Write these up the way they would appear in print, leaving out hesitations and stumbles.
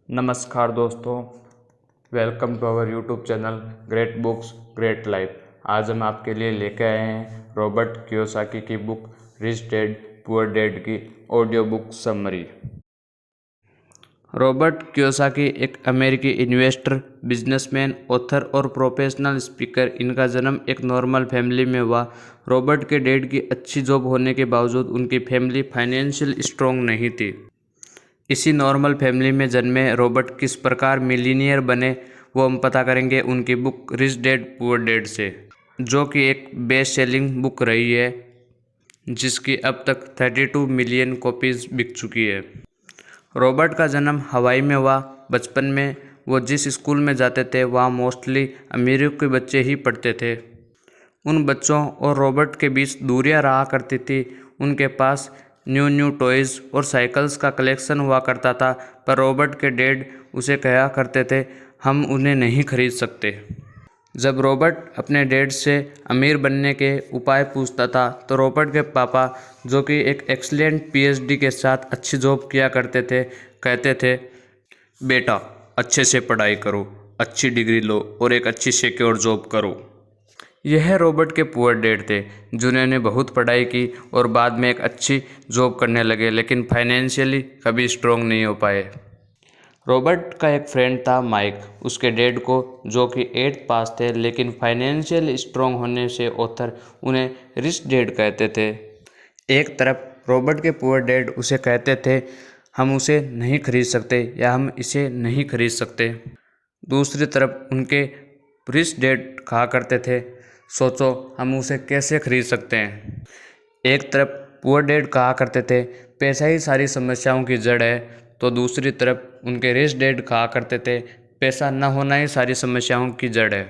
नमस्कार दोस्तों, welcome to our YouTube channel great books great life. आज हम आपके लिए लेकर आए हैं रॉबर्ट कियोसाकी की book rich dad poor dad की audio book summary. Robert Kiyosaki एक अमेरिकी इन्वेस्टर, बिजनेसमैन, ऑथर और प्रोफेशनल स्पीकर। इनका जन्म एक नॉर्मल फैमिली में हुआ। रॉबर्ट के डैड की अच्छी जॉब होने के बावजूद उनकी फैमिली फाइनेंशियल स्ट्रॉन्ग नहीं थी। इसी नॉर्मल फैमिली में जन्मे रॉबर्ट किस प्रकार मिलीनियर बने वो हम पता करेंगे उनकी book rich dad poor dad से, जो कि एक बेस्ट सेलिंग बुक रही है, जिसकी अब तक 32 मिलियन कॉपीज़ बिक चुकी है। रॉबर्ट का जन्म हवाई में हुआ। बचपन में वो जिस स्कूल में जाते थे वहाँ मोस्टली अमीरों के बच्चे ही पढ़ते थे। उन बच्चों और रॉबर्ट के बीच दूरियां रहा करती थी। उनके पास न्यू टॉयज़ और साइकिल्स का कलेक्शन हुआ करता था, पर रॉबर्ट के डैड उसे कहा करते थे हम उन्हें नहीं खरीद सकते। जब रॉबर्ट अपने डैड से अमीर बनने के उपाय पूछता था तो रॉबर्ट के पापा, जो कि एक एक्सीलेंट पीएचडी के साथ अच्छी जॉब किया करते थे, कहते थे बेटा अच्छे से पढ़ाई करो, अच्छी डिग्री लो और एक अच्छी सिक्योर जॉब करो। यह रॉबर्ट के पुअर डैड थे, जिन्होंने बहुत पढ़ाई की और बाद में एक अच्छी जॉब करने लगे, लेकिन फाइनेंशियली कभी स्ट्रॉन्ग नहीं हो पाए। रॉबर्ट का एक फ्रेंड था माइक, उसके डैड को, जो कि 8th पास थे, लेकिन फाइनेंशियल स्ट्रॉन्ग होने से ऑथर उन्हें रिच डैड कहते थे। एक तरफ रॉबर्ट के पुअर डैड उसे कहते थे हम उसे नहीं खरीद सकते या हम इसे नहीं खरीद सकते। दूसरी तरफ उनके रिच डैड कहा करते थे सोचो हम उसे कैसे खरीद सकते हैं। एक तरफ पुअर डैड कहा करते थे पैसा ही सारी समस्याओं की जड़ है, तो दूसरी तरफ उनके रिच डैड कहा करते थे पैसा न होना ही सारी समस्याओं की जड़ है।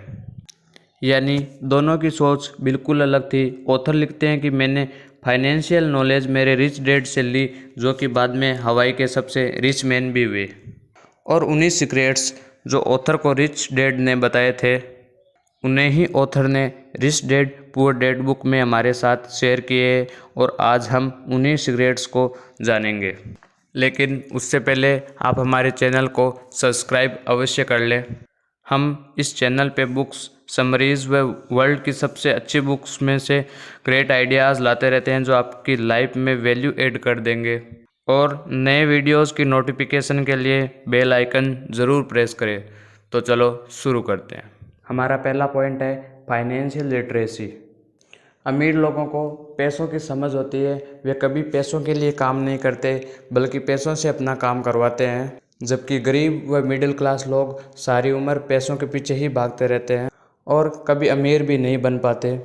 यानी दोनों की सोच बिल्कुल अलग थी। ऑथर लिखते हैं कि मैंने फाइनेंशियल नॉलेज मेरे रिच डैड से ली, जो कि बाद में हवाई के सबसे रिच मैन भी हुए। और उन्हीं सीक्रेट्स जो ऑथर को रिच डैड ने बताए थे, उन्हें ही ऑथर ने rich dad poor dad book में हमारे साथ शेयर किए और आज हम उन्हीं सीक्रेट्स को जानेंगे। लेकिन उससे पहले आप हमारे चैनल को सब्सक्राइब अवश्य कर लें। हम इस चैनल पे बुक्स, समरीज़ व वर्ल्ड की सबसे अच्छी बुक्स में से ग्रेट आइडियाज़ लाते रहते हैं, जो आपकी लाइफ में वैल्यू ऐड कर देंगे। और नए वीडियोस की नोटिफिकेशन के लिए बेल आइकन ज़रूर प्रेस करें। तो चलो शुरू करते हैं। हमारा पहला पॉइंट है फाइनेंशियल लिटरेसी। अमीर लोगों को पैसों की समझ होती है, वे कभी पैसों के लिए काम नहीं करते बल्कि पैसों से अपना काम करवाते हैं, जबकि गरीब व मिडिल क्लास लोग सारी उम्र पैसों के पीछे ही भागते रहते हैं और कभी अमीर भी नहीं बन पाते।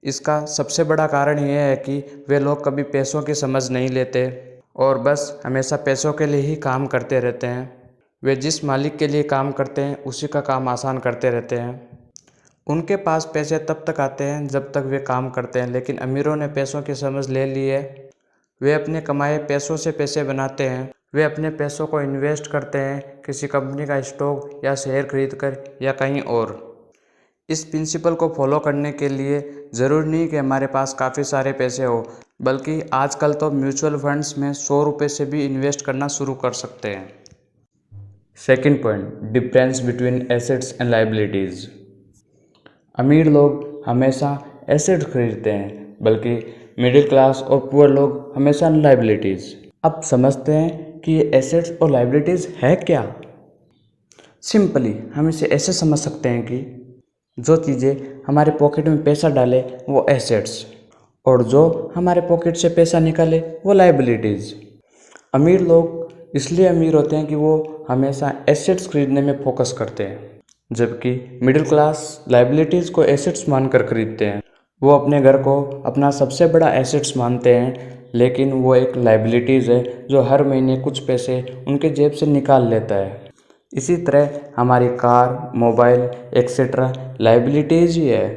इसका सबसे बड़ा कारण यह है कि वे लोग कभी पैसों की समझ नहीं लेते और बस हमेशा पैसों के लिए ही काम करते रहते हैं। वे जिस मालिक के लिए काम करते हैं उसी का काम आसान करते रहते हैं। उनके पास पैसे तब तक आते हैं जब तक वे काम करते हैं, लेकिन अमीरों ने पैसों की समझ ले ली है। वे अपने कमाए पैसों से पैसे बनाते हैं। वे अपने पैसों को इन्वेस्ट करते हैं किसी कंपनी का स्टॉक या शेयर खरीदकर या कहीं और। इस प्रिंसिपल को फॉलो करने के लिए ज़रूरी नहीं कि हमारे पास काफ़ी सारे पैसे हो, बल्कि आजकल तो म्यूचुअल फंड्स में 100 रुपये से भी इन्वेस्ट करना शुरू कर सकते हैं। Second point, difference between assets and liabilities. अमीर लोग हमेशा एसेट्स खरीदते हैं, बल्कि मिडिल क्लास और पुअर लोग हमेशा लायबिलिटीज़। अब समझते हैं कि ये एसेट्स और लायबिलिटीज़ है क्या। सिंपली हम इसे ऐसे समझ सकते हैं कि जो चीज़ें हमारे पॉकेट में पैसा डाले वो एसेट्स, और जो हमारे पॉकेट से पैसा निकाले वो लायबिलिटीज़। अमीर लोग इसलिए अमीर होते हैं कि वो हमेशा एसेट्स खरीदने में फोकस करते हैं, जबकि मिडिल क्लास लायबिलिटीज़ को एसेट्स मानकर खरीदते हैं। वो अपने घर को अपना सबसे बड़ा एसेट्स मानते हैं, लेकिन वो एक लायबिलिटीज़ है जो हर महीने कुछ पैसे उनके जेब से निकाल लेता है। इसी तरह हमारी कार, मोबाइल एक्सेट्रा लायबिलिटीज़ ही है।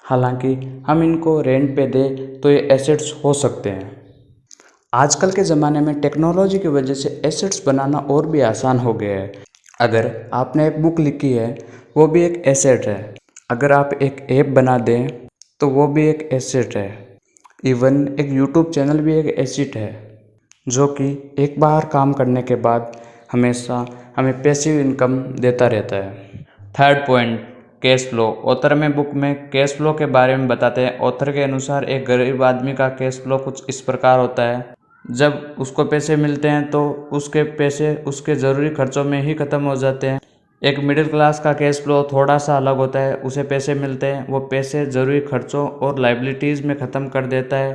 हालांकि हम इनको रेंट पे दें तो ये एसेट्स हो सकते हैं। आजकल के ज़माने में टेक्नोलॉजी की वजह से एसेट्स बनाना और भी आसान हो गया है। अगर आपने एक बुक लिखी है वो भी एक एसेट है। अगर आप एक ऐप बना दें तो वो भी एक एसेट है। इवन एक यूट्यूब चैनल भी एक एसेट है, जो कि एक बार काम करने के बाद हमेशा हमें पैसिव इनकम देता रहता है। Third point, cash flow. Author में बुक में कैश फ्लो के बारे में बताते हैं। ऑथर के अनुसार एक गरीब आदमी का कैश फ्लो कुछ इस प्रकार होता है। जब उसको पैसे मिलते हैं तो उसके पैसे उसके ज़रूरी खर्चों में ही ख़त्म हो जाते हैं। एक मिडिल क्लास का कैश फ्लो थोड़ा सा अलग होता है। उसे पैसे मिलते हैं, वो पैसे ज़रूरी खर्चों और लाइबिलिटीज़ में ख़त्म कर देता है।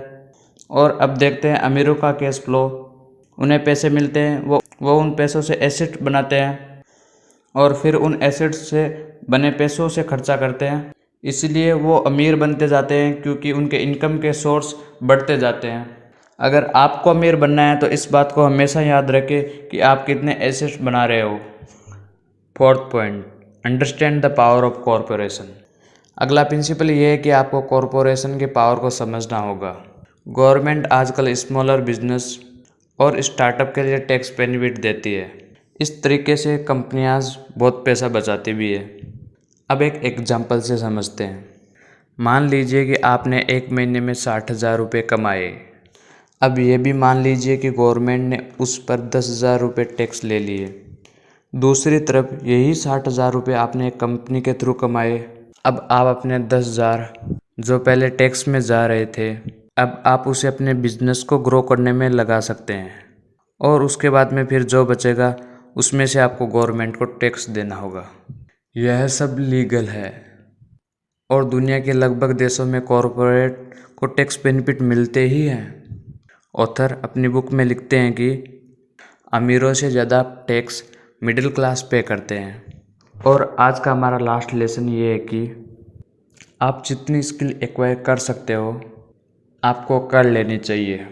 और अब देखते हैं अमीरों का कैश फ्लो। उन्हें पैसे मिलते हैं, वो उन पैसों से एसेट बनाते हैं और फिर उन एसेट्स से बने पैसों से खर्चा करते हैं। इसलिए वो अमीर बनते जाते हैं क्योंकि उनके इनकम के सोर्स बढ़ते जाते हैं। अगर आपको अमीर बनना है तो इस बात को हमेशा याद रखें कि आप कितने एसेट्स बना रहे हो। Fourth point, understand the power of corporation. अगला प्रिंसिपल ये है कि आपको कॉरपोरेशन के पावर को समझना होगा। गवर्नमेंट आजकल स्मॉलर बिजनेस और स्टार्टअप के लिए टैक्स बेनिफिट देती है। इस तरीके से कंपनियां बहुत पैसा बचाती भी है। अब एक एग्जांपल से समझते हैं। मान लीजिए कि आपने एक महीने में 60,000 रुपये कमाए। अब ये भी मान लीजिए कि गवर्नमेंट ने उस पर 10,000 रुपये टैक्स ले लिए। दूसरी तरफ यही 60,000 रुपये आपने एक कंपनी के थ्रू कमाए। अब आप अपने 10,000 जो पहले टैक्स में जा रहे थे, अब आप उसे अपने बिजनेस को ग्रो करने में लगा सकते हैं और उसके बाद में फिर जो बचेगा उसमें से आपको गवर्नमेंट को टैक्स देना होगा। यह सब लीगल है और दुनिया के लगभग देशों में कॉरपोरेट को टैक्स बेनिफिट मिलते ही हैं। ऑथर अपनी बुक में लिखते हैं कि अमीरों से ज़्यादा टैक्स मिडिल क्लास पे करते हैं। और आज का हमारा लास्ट लेसन ये है कि आप जितनी स्किल एक्वायर कर सकते हो आपको कर लेनी चाहिए।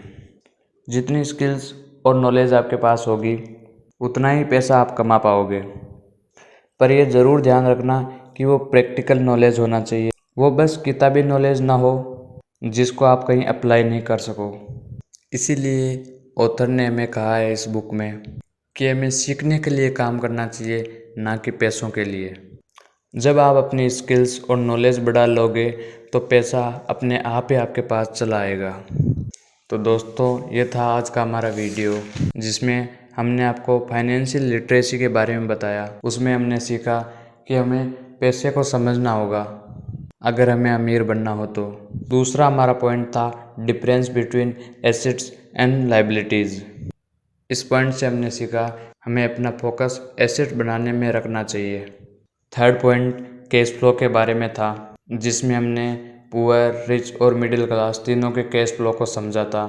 जितनी स्किल्स और नॉलेज आपके पास होगी उतना ही पैसा आप कमा पाओगे। पर यह ज़रूर ध्यान रखना कि वो प्रैक्टिकल नॉलेज होना चाहिए। वो बस किताबी नॉलेज ना हो जिसको आप कहीं अप्लाई नहीं कर सको। इसीलिए ऑथर ने हमें कहा है इस बुक में कि हमें सीखने के लिए काम करना चाहिए, ना कि पैसों के लिए। जब आप अपनी स्किल्स और नॉलेज बढ़ा लोगे तो पैसा अपने आप ही आपके पास चला आएगा। तो दोस्तों, ये था आज का हमारा वीडियो जिसमें हमने आपको फाइनेंशियल लिटरेसी के बारे में बताया। उसमें हमने सीखा कि हमें पैसे को समझना होगा अगर हमें अमीर बनना हो तो। दूसरा हमारा पॉइंट था difference between assets and liabilities. इस पॉइंट से हमने सीखा हमें अपना फोकस एसेट बनाने में रखना चाहिए। थर्ड पॉइंट कैश फ्लो के बारे में था जिसमें हमने पुअर, रिच और मिडिल क्लास तीनों के कैश फ्लो को समझा था।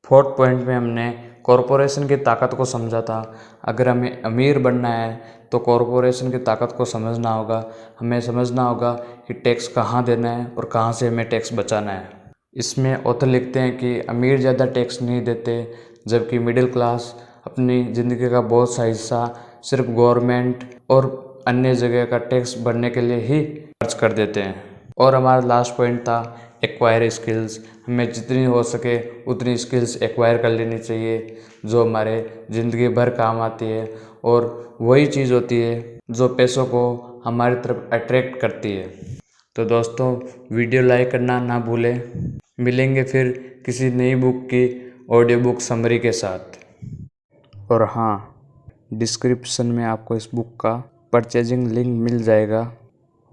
फोर्थ पॉइंट में हमने कॉरपोरेशन की ताकत को समझा था। अगर हमें अमीर बनना है तो कॉरपोरेशन की ताकत को समझना होगा। हमें समझना होगा कि टैक्स कहाँ देना है और कहाँ से हमें टैक्स बचाना है। इसमें ऑथर लिखते हैं कि अमीर ज़्यादा टैक्स नहीं देते जबकि मिडिल क्लास अपनी ज़िंदगी का बहुत सा हिस्सा सिर्फ गवर्नमेंट और अन्य जगह का टैक्स भरने के लिए ही खर्च कर देते हैं। और हमारा लास्ट पॉइंट था एक्वायर स्किल्स। हमें जितनी हो सके उतनी स्किल्स एक्वायर कर लेनी चाहिए जो हमारे ज़िंदगी भर काम आती है और वही चीज़ होती है जो पैसों को हमारी तरफ अट्रैक्ट करती है। तो दोस्तों, वीडियो लाइक करना ना भूलें। मिलेंगे फिर किसी नई बुक की ऑडियो बुक समरी के साथ। और हाँ, डिस्क्रिप्शन में आपको इस बुक का परचेजिंग लिंक मिल जाएगा,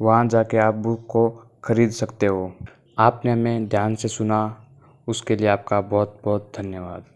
वहाँ जाके आप बुक को खरीद सकते हो। आपने हमें ध्यान से सुना, उसके लिए आपका बहुत बहुत धन्यवाद।